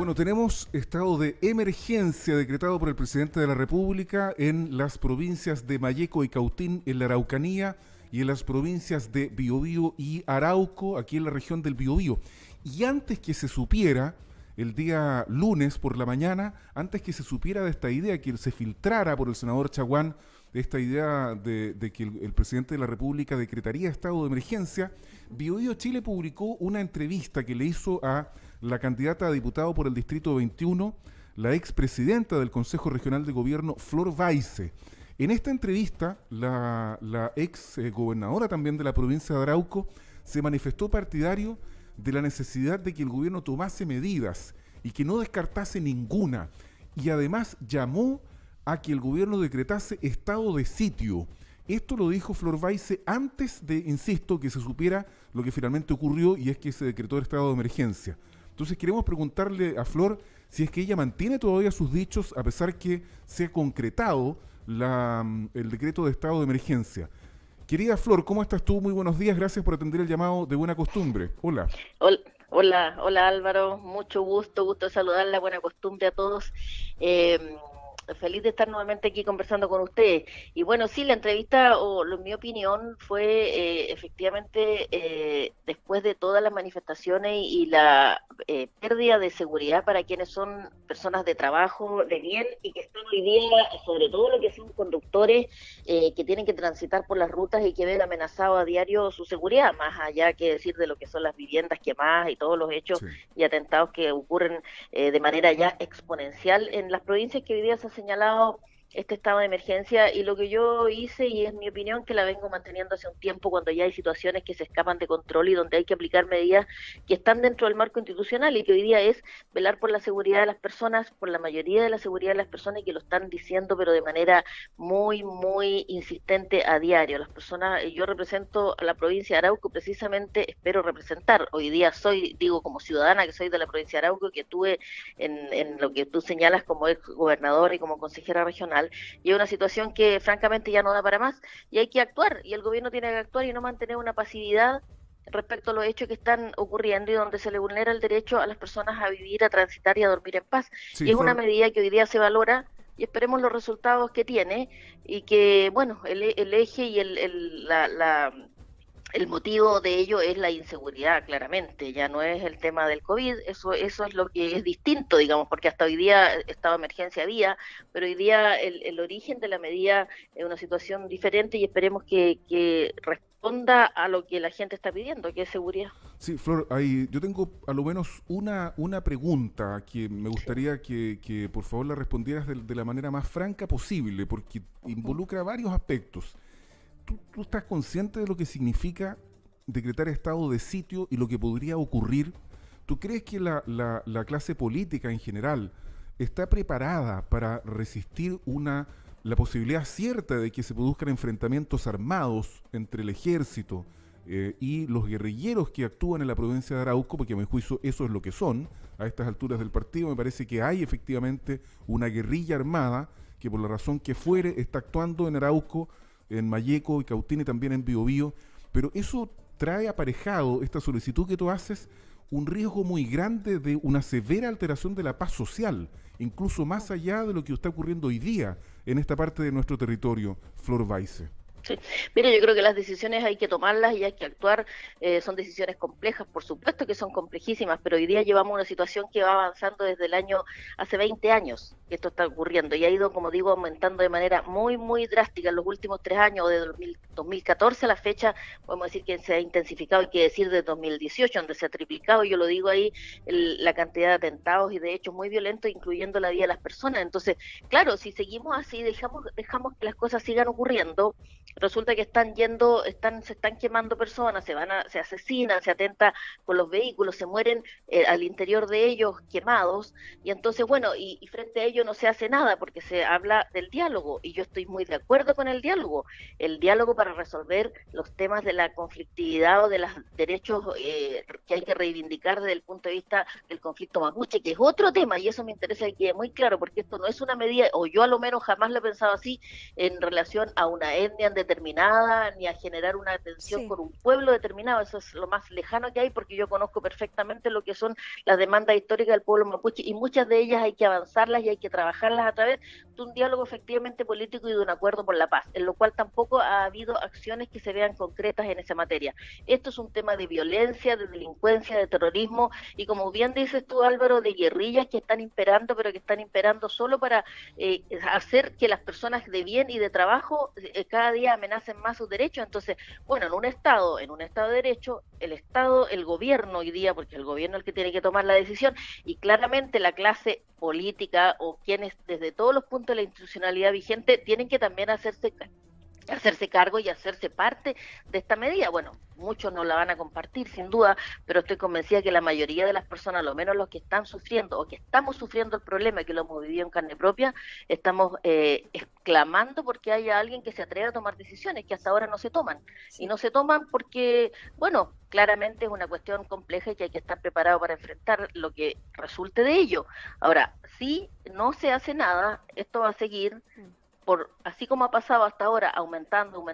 Bueno, tenemos estado de emergencia decretado por el presidente de la República en las provincias de Malleco y Cautín, en la Araucanía, y en las provincias de Biobío y Arauco, aquí en la región del Biobío. Y antes que se supiera, el día lunes por la mañana, antes que se supiera de esta idea, que se filtrara por el senador Chaguán, de esta idea de que el presidente de la República decretaría estado de emergencia, Biobío Chile publicó una entrevista que le hizo a la candidata a diputado por el Distrito 21, la expresidenta del Consejo Regional de Gobierno, Flor Weise. En esta entrevista, la ex gobernadora también de la provincia de Arauco se manifestó partidario de la necesidad de que el gobierno tomase medidas y que no descartase ninguna. Y además llamó a que el gobierno decretase estado de sitio. Esto lo dijo Flor Weise antes de, insisto, que se supiera lo que finalmente ocurrió, y es que se decretó el estado de emergencia. Entonces queremos preguntarle a Flor si es que ella mantiene todavía sus dichos a pesar que se ha concretado el decreto de estado de emergencia. Querida Flor, ¿cómo estás tú? Muy buenos días, gracias por atender el llamado de Buena Costumbre. Hola. Hola Álvaro, mucho gusto de saludarla, buena costumbre a todos. Eh, Feliz de estar nuevamente aquí conversando con ustedes. Y bueno, sí, la entrevista, mi opinión fue efectivamente después de todas las manifestaciones y la pérdida de seguridad para quienes son personas de trabajo, de bien, y que están hoy día, sobre todo lo que son conductores que tienen que transitar por las rutas y que ven amenazado a diario su seguridad, más allá que decir de lo que son las viviendas quemadas y todos los hechos Sí. y atentados que ocurren de manera ya exponencial en las provincias que hoy día se ha señalado este estado de emergencia. Y lo que yo hice, y es mi opinión, que la vengo manteniendo hace un tiempo, cuando ya hay situaciones que se escapan de control y donde hay que aplicar medidas que están dentro del marco institucional, y que hoy día es velar por la seguridad de las personas, por la mayoría de la seguridad de las personas, y que lo están diciendo pero de manera muy insistente a diario. Las personas, yo represento a la provincia de Arauco, precisamente espero representar. Hoy día digo como ciudadana que soy de la provincia de Arauco, que tuve en lo que tú señalas como ex gobernador y como consejera regional, y es una situación que francamente ya no da para más, y hay que actuar, y el gobierno tiene que actuar y no mantener una pasividad respecto a los hechos que están ocurriendo y donde se le vulnera el derecho a las personas a vivir, a transitar y a dormir en paz. Sí, Y es una Flor, medida que hoy día se valora, y esperemos los resultados que tiene, y que, bueno, el eje y el motivo de ello es la inseguridad, claramente. Ya no es el tema del COVID, eso es lo que es distinto, digamos, porque hasta hoy día estado de emergencia había, pero hoy día el origen de la medida es una situación diferente, y esperemos que responda a lo que la gente está pidiendo, que es seguridad. sí, Flor, yo tengo a lo menos una pregunta que me Sí. gustaría que por favor la respondieras de la manera más franca posible, porque Ujú. involucra varios aspectos. ¿Tú estás consciente de lo que significa decretar estado de sitio y lo que podría ocurrir? ¿Tú crees que la clase política en general está preparada para resistir la posibilidad cierta de que se produzcan enfrentamientos armados entre el ejército y los guerrilleros que actúan en la provincia de Arauco? Porque a mi juicio eso es lo que son. A estas alturas del partido me parece que hay efectivamente una guerrilla armada que por la razón que fuere está actuando en Arauco, en Malleco y Cautín y también en Biobío, pero eso trae aparejado, esta solicitud que tú haces, un riesgo muy grande de una severa alteración de la paz social, incluso más allá de lo que está ocurriendo hoy día en esta parte de nuestro territorio, Flor Weise. Sí. Mire, yo creo que las decisiones hay que tomarlas y hay que actuar. Son decisiones complejas, por supuesto que son complejísimas, pero hoy día llevamos una situación que va avanzando desde hace 20 años que esto está ocurriendo, y ha ido, como digo, aumentando de manera muy drástica en los últimos 3 años, de 2014 a la fecha. Podemos decir que se ha intensificado, hay que decir de 2018, donde se ha triplicado. Yo lo digo ahí, la cantidad de atentados y de hechos muy violentos, incluyendo la vida de las personas. Entonces, claro, si seguimos así, dejamos que las cosas sigan ocurriendo, resulta que se están quemando personas, se asesinan, se atenta con los vehículos, se mueren al interior de ellos quemados. Y entonces, bueno, y frente a ello no se hace nada, porque se habla del diálogo, y yo estoy muy de acuerdo con el diálogo para resolver los temas de la conflictividad o de los derechos que hay que reivindicar desde el punto de vista del conflicto mapuche, que es otro tema, y eso me interesa que quede muy claro, porque esto no es una medida, o yo a lo menos jamás lo he pensado así, en relación a una etnia en determinada, ni a generar una tensión Sí. con un pueblo determinado. Eso es lo más lejano que hay, porque yo conozco perfectamente lo que son las demandas históricas del pueblo mapuche, y muchas de ellas hay que avanzarlas y hay que trabajarlas a través de un diálogo efectivamente político y de un acuerdo por la paz, en lo cual tampoco ha habido acciones que se vean concretas en esa materia. Esto es un tema de violencia, de delincuencia, de terrorismo, y como bien dices tú, Álvaro, de guerrillas que están imperando, pero que están imperando solo para hacer que las personas de bien y de trabajo cada día amenacen más sus derechos. Entonces, bueno, en un estado de derecho, el Estado, el gobierno hoy día, porque el gobierno es el que tiene que tomar la decisión, y claramente la clase política o quienes desde todos los puntos de la institucionalidad vigente tienen que también hacerse cargo y hacerse parte de esta medida. Bueno, muchos no la van a compartir sin duda, pero estoy convencida que la mayoría de las personas, lo menos los que están sufriendo o que estamos sufriendo el problema, que lo hemos vivido en carne propia, estamos exclamando porque haya alguien que se atreva a tomar decisiones que hasta ahora no se toman. Y Sí. no se toman porque, bueno, claramente es una cuestión compleja y que hay que estar preparado para enfrentar lo que resulte de ello. Ahora, si no se hace nada, esto va a seguir así como ha pasado hasta ahora, aumentando,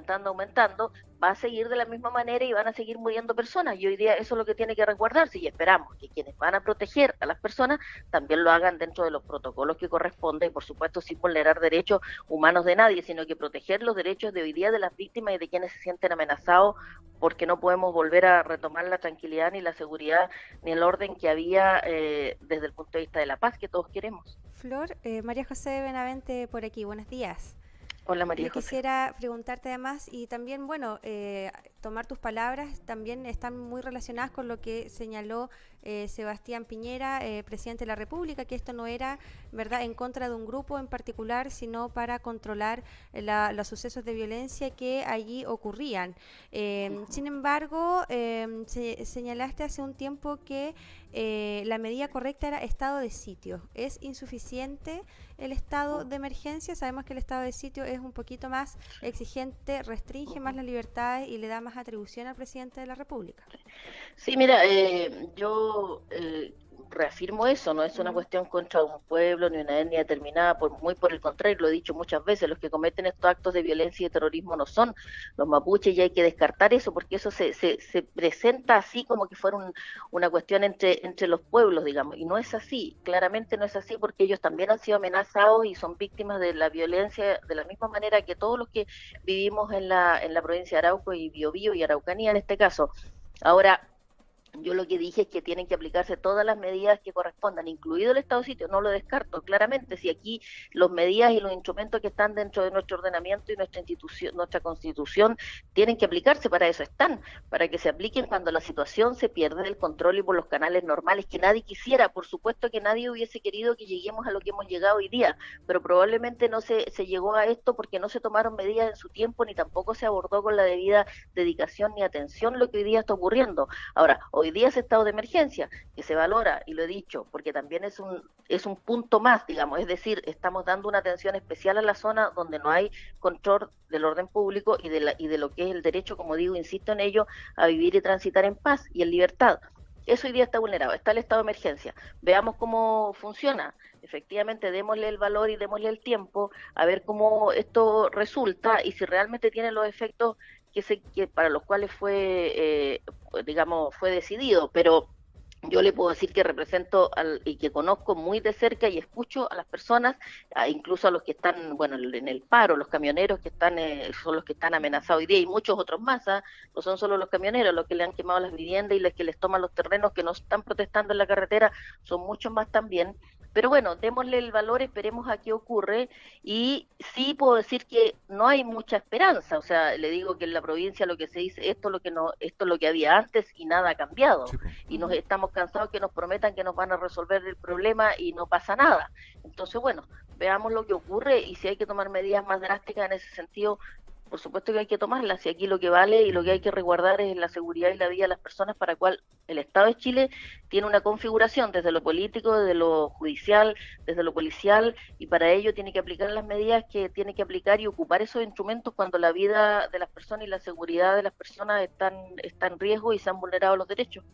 va a seguir de la misma manera y van a seguir muriendo personas. Y hoy día eso es lo que tiene que resguardarse, y esperamos que quienes van a proteger a las personas también lo hagan dentro de los protocolos que corresponden, y por supuesto sin vulnerar derechos humanos de nadie, sino que proteger los derechos de hoy día de las víctimas y de quienes se sienten amenazados, porque no podemos volver a retomar la tranquilidad, ni la seguridad, ni el orden que había desde el punto de vista de la paz que todos queremos. Flor, María José Benavente por aquí, buenos días. Hola, María Yo José. quisiera preguntarte además, y también, bueno, tomar tus palabras, también están muy relacionadas con lo que señaló Sebastián Piñera, presidente de la República, que esto no era, ¿verdad?, en contra de un grupo en particular, sino para controlar los sucesos de violencia que allí ocurrían. Sin embargo, señalaste hace un tiempo que la medida correcta era estado de sitio. ¿Es insuficiente el estado de emergencia? Sabemos que el estado de sitio es un poquito más exigente, restringe más las libertades y le da más atribución al presidente de la República. Sí, mira, yo reafirmo eso, no es una Mm. cuestión contra un pueblo ni una etnia determinada, muy por el contrario, lo he dicho muchas veces, los que cometen estos actos de violencia y terrorismo no son los mapuches, y hay que descartar eso, porque eso se presenta así como que fuera una cuestión entre los pueblos, digamos, y no es así, claramente no es así, porque ellos también han sido amenazados y son víctimas de la violencia de la misma manera que todos los que vivimos en la provincia de Arauco y Biobío y Araucanía en este caso. Ahora, yo lo que dije es que tienen que aplicarse todas las medidas que correspondan, incluido el estado de sitio, no lo descarto, claramente, si aquí las medidas y los instrumentos que están dentro de nuestro ordenamiento y nuestra institución, nuestra constitución, tienen que aplicarse, para eso están, para que se apliquen cuando la situación se pierde el control y por los canales normales que nadie quisiera. Por supuesto que nadie hubiese querido que lleguemos a lo que hemos llegado hoy día, pero probablemente no se llegó a esto porque no se tomaron medidas en su tiempo, ni tampoco se abordó con la debida dedicación ni atención lo que hoy día está ocurriendo. Ahora, hoy día es estado de emergencia, que se valora, y lo he dicho, porque también es un punto más, digamos, es decir, estamos dando una atención especial a la zona donde no hay control del orden público y de lo que es el derecho, como digo, insisto en ello, a vivir y transitar en paz y en libertad. Eso hoy día está vulnerado, está el estado de emergencia. Veamos cómo funciona. Efectivamente, démosle el valor y démosle el tiempo a ver cómo esto resulta y si realmente tiene los efectos que para los cuales digamos, fue decidido. Pero yo le puedo decir que represento y que conozco muy de cerca y escucho a las personas, incluso a los que están, bueno, en el paro, los camioneros que están, son los que están amenazados hoy día, y muchos otros más, no son solo los camioneros, los que le han quemado las viviendas y los que les toman los terrenos, que no están protestando en la carretera, son muchos más también. Pero bueno, démosle el valor, esperemos a qué ocurre, y sí puedo decir que no hay mucha esperanza. O sea, le digo que en la provincia lo que se dice, esto es lo que había antes y nada ha cambiado, Sí, po. y nos estamos cansados que nos prometan que nos van a resolver el problema y no pasa nada. Entonces, bueno, veamos lo que ocurre, y si hay que tomar medidas más drásticas en ese sentido, por supuesto que hay que tomarlas, y aquí lo que vale y lo que hay que resguardar es la seguridad y la vida de las personas, para la cual el Estado de Chile tiene una configuración desde lo político, desde lo judicial, desde lo policial, y para ello tiene que aplicar las medidas que tiene que aplicar y ocupar esos instrumentos cuando la vida de las personas y la seguridad de las personas está en riesgo y se han vulnerado los derechos.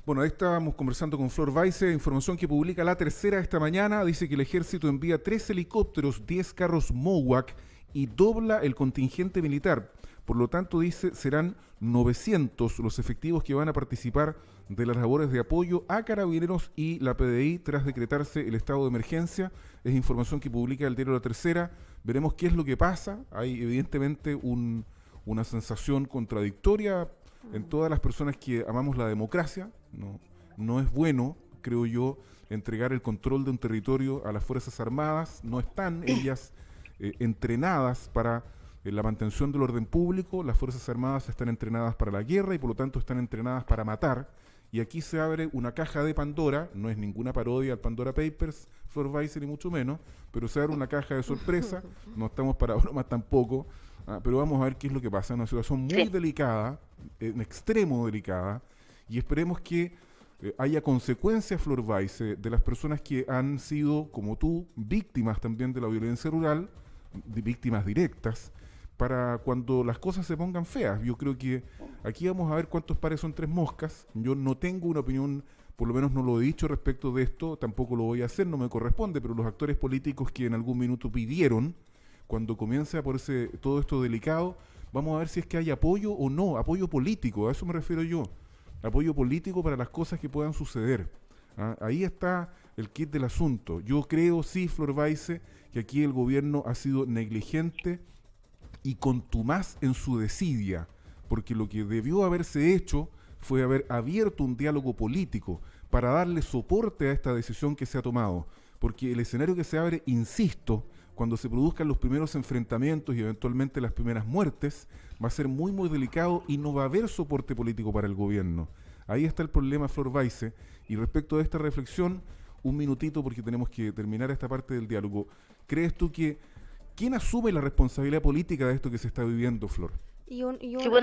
Bueno, ahí estábamos conversando con Flor Weise, información que publica La Tercera esta mañana. Dice que el ejército envía 3 helicópteros, 10 carros MOWAC y dobla el contingente militar. Por lo tanto, dice, serán 900 los efectivos que van a participar de las labores de apoyo a Carabineros y la PDI tras decretarse el estado de emergencia. Es información que publica el diario La Tercera. Veremos qué es lo que pasa. Hay evidentemente una sensación contradictoria en todas las personas que amamos la democracia. No es bueno, creo yo, entregar el control de un territorio a las Fuerzas Armadas. No están ellas entrenadas para la mantención del orden público. Las Fuerzas Armadas están entrenadas para la guerra y por lo tanto están entrenadas para matar. Y aquí se abre una caja de Pandora, no es ninguna parodia al Pandora Papers, Flor Weiser, ni mucho menos, pero se abre una caja de sorpresa, no estamos para bromas tampoco, pero vamos a ver qué es lo que pasa. Es una situación muy delicada, en extremo delicada, y esperemos que haya consecuencias, Flor Weiser, de las personas que han sido, como tú, víctimas también de la violencia rural, víctimas directas, para cuando las cosas se pongan feas. Yo creo que aquí vamos a ver cuántos pares son tres moscas. Yo no tengo una opinión, por lo menos no lo he dicho respecto de esto, tampoco lo voy a hacer, no me corresponde, pero los actores políticos que en algún minuto pidieron, cuando comience a ponerse todo esto delicado, vamos a ver si es que hay apoyo o no, apoyo político, a eso me refiero yo, apoyo político para las cosas que puedan suceder. Ahí está el kit del asunto. Yo creo, sí, Flor Weiser, que aquí el gobierno ha sido negligente y contumaz en su desidia, porque lo que debió haberse hecho fue haber abierto un diálogo político para darle soporte a esta decisión que se ha tomado, porque el escenario que se abre, insisto, cuando se produzcan los primeros enfrentamientos y eventualmente las primeras muertes, va a ser muy muy delicado y no va a haber soporte político para el gobierno. Ahí está el problema, Flor Weiser, y respecto a esta reflexión, un minutito porque tenemos que terminar esta parte del diálogo. ¿Crees tú que quién asume la responsabilidad política de esto que se está viviendo, Flor?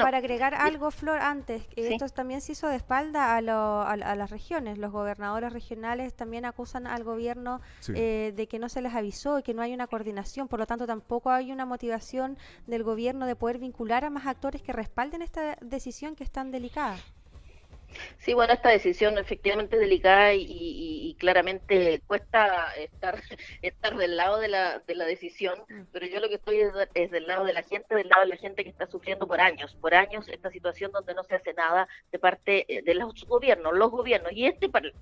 Para agregar algo, Flor, antes, esto también se hizo de espalda a las regiones. Los gobernadores regionales también acusan al gobierno de que no se les avisó y que no hay una coordinación. Por lo tanto, tampoco hay una motivación del gobierno de poder vincular a más actores que respalden esta decisión que es tan delicada. Sí, bueno, esta decisión efectivamente es delicada y claramente cuesta estar del lado de la decisión, pero yo lo que estoy es del lado de la gente que está sufriendo por años esta situación donde no se hace nada de parte de los gobiernos, y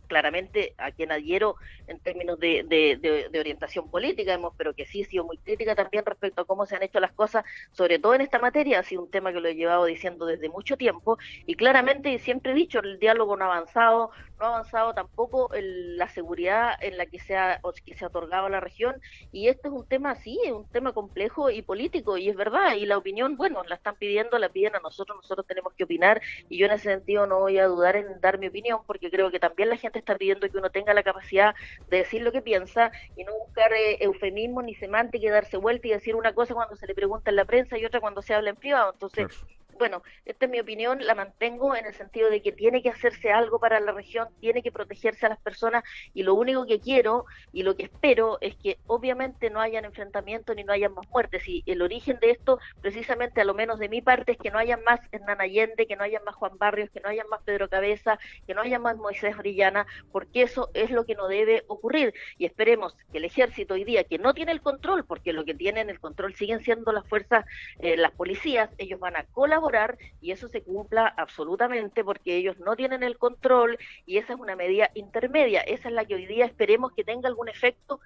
claramente a quien adhiero en términos de orientación política, pero que sí he sido muy crítica también respecto a cómo se han hecho las cosas, sobre todo en esta materia. Ha sido un tema que lo he llevado diciendo desde mucho tiempo y claramente, y siempre he dicho, el diálogo no ha avanzado tampoco la seguridad en la que se ha otorgado a la región, y este es un tema es un tema complejo y político, y es verdad, y la opinión, bueno, la piden a nosotros tenemos que opinar, y yo en ese sentido no voy a dudar en dar mi opinión, porque creo que también la gente está pidiendo que uno tenga la capacidad de decir lo que piensa, y no buscar eufemismos ni semántica y darse vuelta y decir una cosa cuando se le pregunta en la prensa y otra cuando se habla en privado. Entonces, bueno, esta es mi opinión, la mantengo en el sentido de que tiene que hacerse algo para la región, tiene que protegerse a las personas, y lo único que quiero y lo que espero es que obviamente no hayan enfrentamientos ni no hayan más muertes, y el origen de esto, precisamente a lo menos de mi parte, es que no hayan más Hernán Allende, que no hayan más Juan Barrios, que no hayan más Pedro Cabeza, que no haya más Moisés Orellana, porque eso es lo que no debe ocurrir, y esperemos que el ejército hoy día, que no tiene el control, porque lo que tienen el control siguen siendo las fuerzas, las policías, ellos van a colaborar y eso se cumpla absolutamente, porque ellos no tienen el control, y esa es una medida intermedia, esa es la que hoy día esperemos que tenga algún efecto,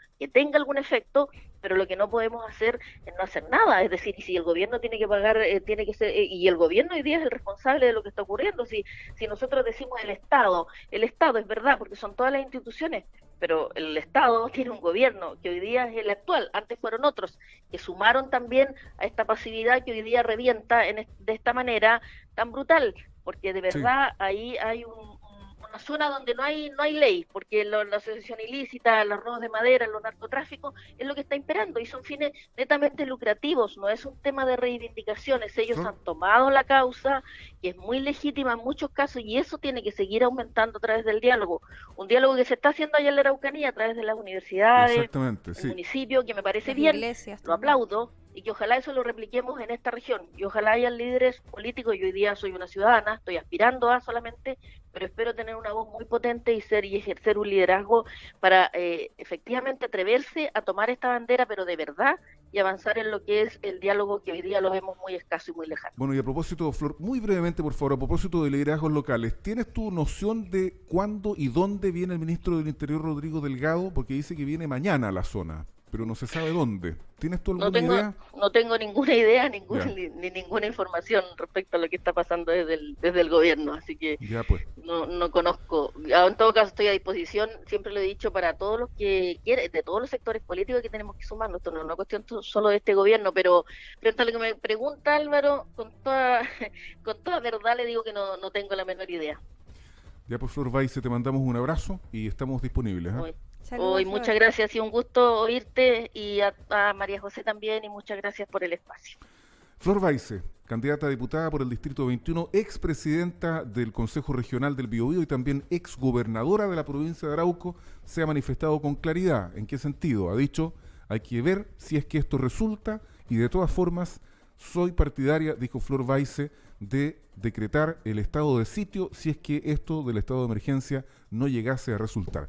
pero lo que no podemos hacer es no hacer nada. Es decir, si el gobierno tiene que pagar, tiene que ser, y el gobierno hoy día es el responsable de lo que está ocurriendo. Si nosotros decimos el Estado es verdad, porque son todas las instituciones, pero el Estado tiene un gobierno que hoy día es el actual, antes fueron otros, que sumaron también a esta pasividad que hoy día revienta de esta manera tan brutal, porque de verdad ahí hay una zona donde no hay ley, porque la asociación ilícita, los robos de madera, los narcotráficos, es lo que está imperando, y son fines netamente lucrativos, no es un tema de reivindicaciones. Ellos han tomado la causa, que es muy legítima en muchos casos, y eso tiene que seguir aumentando a través del diálogo, un diálogo que se está haciendo allá en la Araucanía a través de las universidades, el municipio, que me parece bien, lo aplaudo, y que ojalá eso lo repliquemos en esta región, y ojalá hayan líderes políticos. Yo hoy día soy una ciudadana, estoy aspirando a solamente, pero espero tener una voz muy potente y ejercer un liderazgo para efectivamente atreverse a tomar esta bandera, pero de verdad, y avanzar en lo que es el diálogo que hoy día lo vemos muy escaso y muy lejano. Bueno, y a propósito, Flor, muy brevemente, por favor, a propósito de liderazgos locales, ¿tienes tu noción de cuándo y dónde viene el ministro del Interior, Rodrigo Delgado? Porque dice que viene mañana a la zona, pero no se sabe dónde. ¿Tienes tú alguna idea? No tengo ninguna idea, Ya. ni ninguna información respecto a lo que está pasando desde el gobierno, así que Ya, pues. no conozco. En todo caso, estoy a disposición, siempre lo he dicho, para todos los que quieren, de todos los sectores políticos que tenemos que sumarnos. Esto no es una cuestión solo de este gobierno, pero frente a lo que me pregunta Álvaro, con toda verdad le digo que no tengo la menor idea. Ya, pues, Flor Baice, te mandamos un abrazo y estamos disponibles. Hoy, Saludos, hoy Flor. muchas gracias, ha sido un gusto oírte, y a María José también, y muchas gracias por el espacio. Flor Baice, candidata a diputada por el Distrito 21, expresidenta del Consejo Regional del Biobío y también exgobernadora de la provincia de Arauco, se ha manifestado con claridad. ¿En qué sentido? Ha dicho, hay que ver si es que esto resulta, y de todas formas, soy partidaria, dijo Flor Baice, de decretar el estado de sitio si es que esto del estado de emergencia no llegase a resultar.